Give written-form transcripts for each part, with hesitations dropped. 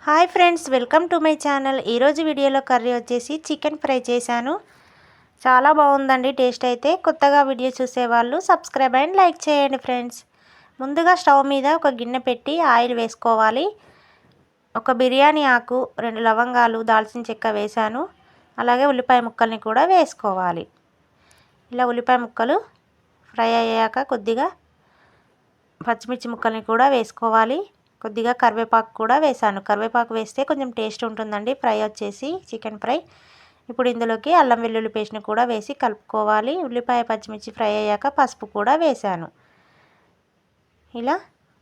Hi friends, welcome to my channel. ఈరోజు వీడియోలో curry వచ్చేసి చికెన్ ఫ్రై చేశాను. చాలా బాగుందండి టేస్ట్ అయితే. కొత్తగా వీడియో చూసేవాళ్ళు సబ్స్క్రైబ్ అండ్ లైక్ చేయండి ఫ్రెండ్స్. ముందుగా స్టవ్ మీద ఒక గిన్నె పెట్టి ఆయిల్ వేసుకోవాలి. ఒక బిర్యానీ ఆకు, 2 లవంగాలు, దాల్చిన చెక్క వేశాను. అలాగే ఉల్లిపాయ ముక్కల్ని కూడా వేసుకోవాలి. ఇలా ఉల్లిపాయ ముక్కలు ఫ్రై అయ్యాక కొద్దిగా పచ్చిమిర్చి ముక్కల్ని కూడా వేసుకోవాలి. కొద్దిగా కరివేపాకు కూడా వేసాను. కరివేపాకు వేస్తే కొంచెం టేస్ట్ ఉంటుందండి ఫ్రై వచ్చేసి, చికెన్ ఫ్రై. ఇప్పుడు ఇందులోకి అల్లం వెల్లుల్లి పేస్ట్ని కూడా వేసి కలుపుకోవాలి. ఉల్లిపాయ పచ్చిమిర్చి ఫ్రై అయ్యాక పసుపు కూడా వేసాను. ఇలా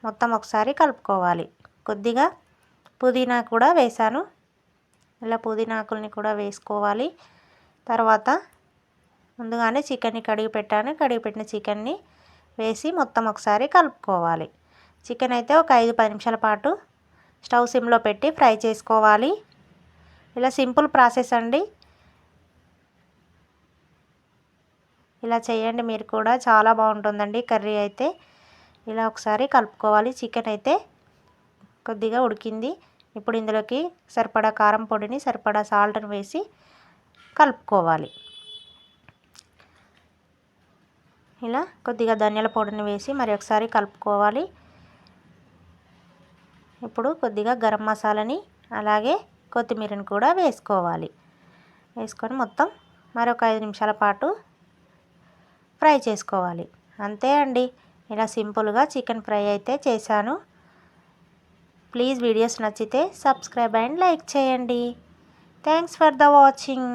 మొత్తం ఒకసారి కలుపుకోవాలి. కొద్దిగా పుదీనా కూడా వేసాను. ఇలా పుదీనా ఆకుల్ని కూడా వేసుకోవాలి. తర్వాత ముందుగానే చికెన్ని కడిగి పెట్టాను. కడిగి పెట్టిన చికెన్ని వేసి మొత్తం ఒకసారి కలుపుకోవాలి. చికెన్ అయితే ఒక 5-10 నిమిషాల పాటు స్టవ్ సిమ్లో పెట్టి ఫ్రై చేసుకోవాలి. ఇలా సింపుల్ ప్రాసెస్ అండి. ఇలా చేయండి మీరు కూడా, చాలా బాగుంటుందండి కర్రీ అయితే. ఇలా ఒకసారి కలుపుకోవాలి. చికెన్ అయితే కొద్దిగా ఉడికింది. ఇప్పుడు ఇందులోకి సరిపడా కారం పొడిని, సరిపడా సాల్ట్ని వేసి కలుపుకోవాలి. ఇలా కొద్దిగా ధనియాల పొడిని వేసి మరి ఒకసారి కలుపుకోవాలి. ఇప్పుడు కొద్దిగా గరం మసాలాని, అలాగే కొత్తిమీరని కూడా వేసుకోవాలి. వేసుకొని మొత్తం మరొక 5 నిమిషాల పాటు ఫ్రై చేసుకోవాలి. అంతే అండి, ఇలా సింపుల్గా చికెన్ ఫ్రై అయితే చేశాను. ప్లీజ్ వీడియోస్ నచ్చితే సబ్స్క్రైబ్ అండ్ లైక్ చేయండి. Thanks for the watching.